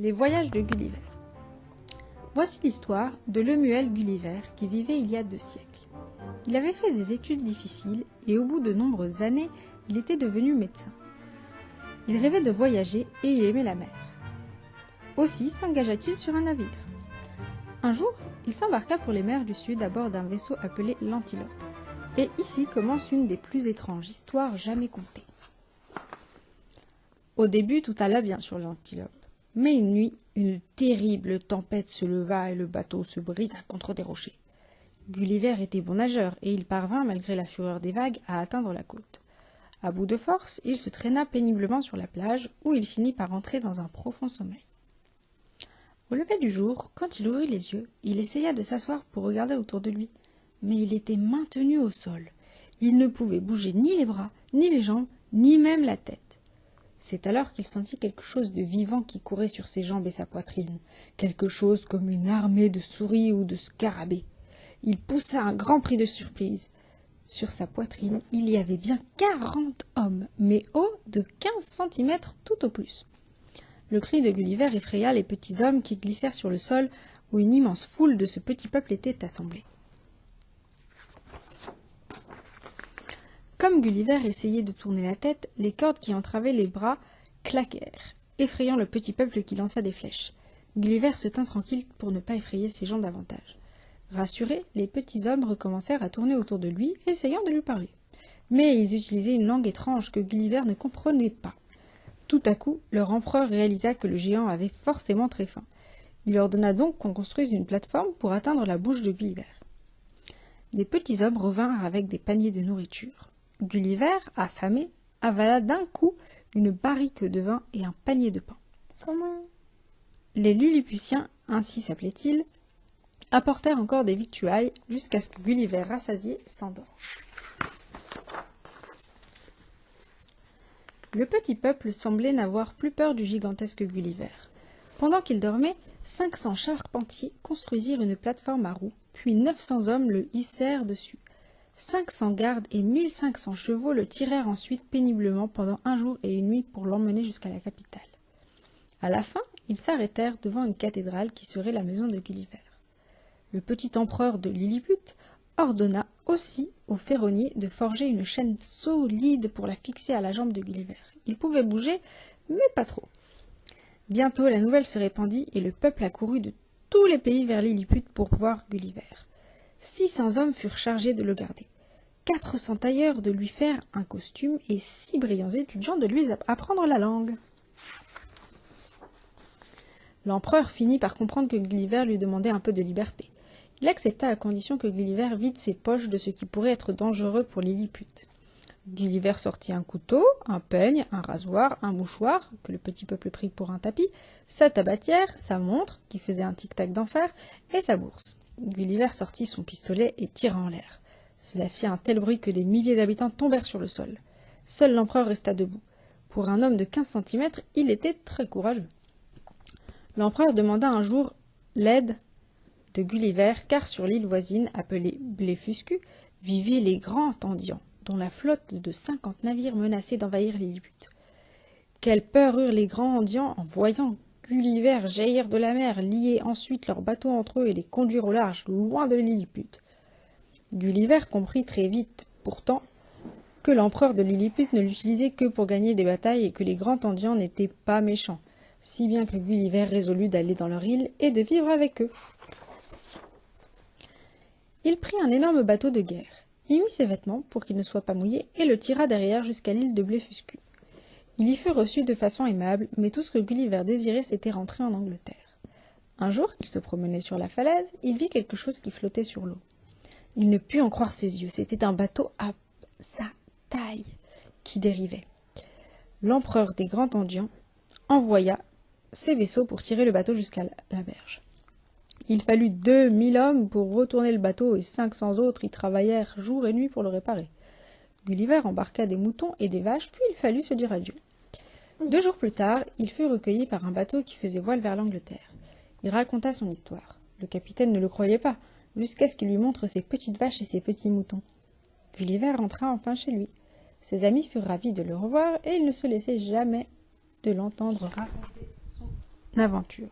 Les voyages de Gulliver. Voici l'histoire de Lemuel Gulliver qui vivait il y a 2 siècles. Il avait fait des études difficiles et au bout de nombreuses années, il était devenu médecin. Il rêvait de voyager et il aimait la mer. Aussi s'engagea-t-il sur un navire. Un jour, il s'embarqua pour les mers du Sud à bord d'un vaisseau appelé l'Antilope. Et ici commence une des plus étranges histoires jamais contées. Au début, tout alla bien sur l'Antilope. Mais une nuit, une terrible tempête se leva et le bateau se brisa contre des rochers. Gulliver était bon nageur et il parvint, malgré la fureur des vagues, à atteindre la côte. À bout de force, il se traîna péniblement sur la plage où il finit par entrer dans un profond sommeil. Au lever du jour, quand il ouvrit les yeux, il essaya de s'asseoir pour regarder autour de lui, mais il était maintenu au sol. Il ne pouvait bouger ni les bras, ni les jambes, ni même la tête. C'est alors qu'il sentit quelque chose de vivant qui courait sur ses jambes et sa poitrine, quelque chose comme une armée de souris ou de scarabées. Il poussa un grand cri de surprise. Sur sa poitrine, il y avait bien 40 hommes, mais hauts de 15 centimètres tout au plus. Le cri de Gulliver effraya les petits hommes qui glissèrent sur le sol où une immense foule de ce petit peuple était assemblée. Comme Gulliver essayait de tourner la tête, les cordes qui entravaient les bras claquèrent, effrayant le petit peuple qui lança des flèches. Gulliver se tint tranquille pour ne pas effrayer ses gens davantage. Rassurés, les petits hommes recommencèrent à tourner autour de lui, essayant de lui parler. Mais ils utilisaient une langue étrange que Gulliver ne comprenait pas. Tout à coup, leur empereur réalisa que le géant avait forcément très faim. Il ordonna donc qu'on construise une plateforme pour atteindre la bouche de Gulliver. Les petits hommes revinrent avec des paniers de nourriture. Gulliver, affamé, avala d'un coup une barrique de vin et un panier de pain. Comment ? Les Lilliputiens, ainsi s'appelaient-ils, apportèrent encore des victuailles jusqu'à ce que Gulliver, rassasié, s'endort. Le petit peuple semblait n'avoir plus peur du gigantesque Gulliver. Pendant qu'il dormait, 500 charpentiers construisirent une plateforme à roues, puis 900 hommes le hissèrent dessus. 500 gardes et 1500 chevaux le tirèrent ensuite péniblement pendant 1 jour et une nuit pour l'emmener jusqu'à la capitale. À la fin, ils s'arrêtèrent devant une cathédrale qui serait la maison de Gulliver. Le petit empereur de Lilliput ordonna aussi aux ferronniers de forger une chaîne solide pour la fixer à la jambe de Gulliver. Il pouvait bouger, mais pas trop. Bientôt, la nouvelle se répandit et le peuple accourut de tous les pays vers Lilliput pour voir Gulliver. 600 hommes furent chargés de le garder. 400 tailleurs de lui faire un costume et 6 brillants étudiants de lui apprendre la langue. L'empereur finit par comprendre que Gulliver lui demandait un peu de liberté. Il accepta à condition que Gulliver vide ses poches de ce qui pourrait être dangereux pour Lilliput. Gulliver sortit un couteau, un peigne, un rasoir, un mouchoir, que le petit peuple prit pour un tapis, sa tabatière, sa montre, qui faisait un tic-tac d'enfer, et sa bourse. Gulliver sortit son pistolet et tira en l'air. Cela fit un tel bruit que des milliers d'habitants tombèrent sur le sol. Seul l'empereur resta debout. Pour un homme de 15 centimètres, il était très courageux. L'empereur demanda un jour l'aide de Gulliver, car sur l'île voisine, appelée Blefuscu, vivaient les grands Tendians, dont la flotte de 50 navires menaçait d'envahir Lilliput. Quelle peur eurent les grands Tendians en voyant Gulliver jaillir de la mer, lier ensuite leurs bateaux entre eux et les conduire au large, loin de Lilliput. Gulliver comprit très vite, pourtant, que l'empereur de Lilliput ne l'utilisait que pour gagner des batailles et que les grands Tendians n'étaient pas méchants, si bien que Gulliver résolut d'aller dans leur île et de vivre avec eux. Il prit un énorme bateau de guerre, y mit ses vêtements pour qu'il ne soit pas mouillé et le tira derrière jusqu'à l'île de Blefuscu. Il y fut reçu de façon aimable, mais tout ce que Gulliver désirait, c'était rentrer en Angleterre. Un jour qu'il se promenait sur la falaise, il vit quelque chose qui flottait sur l'eau. Il ne put en croire ses yeux, c'était un bateau à sa taille qui dérivait. L'empereur des Grands Tendians envoya ses vaisseaux pour tirer le bateau jusqu'à la berge. Il fallut 2000 hommes pour retourner le bateau et 500 autres y travaillèrent jour et nuit pour le réparer. Gulliver embarqua des moutons et des vaches, puis il fallut se dire adieu. 2 jours plus tard, il fut recueilli par un bateau qui faisait voile vers l'Angleterre. Il raconta son histoire. Le capitaine ne le croyait pas, jusqu'à ce qu'il lui montre ses petites vaches et ses petits moutons. Gulliver rentra enfin chez lui. Ses amis furent ravis de le revoir et ils ne se laissaient jamais de l'entendre raconter son aventure.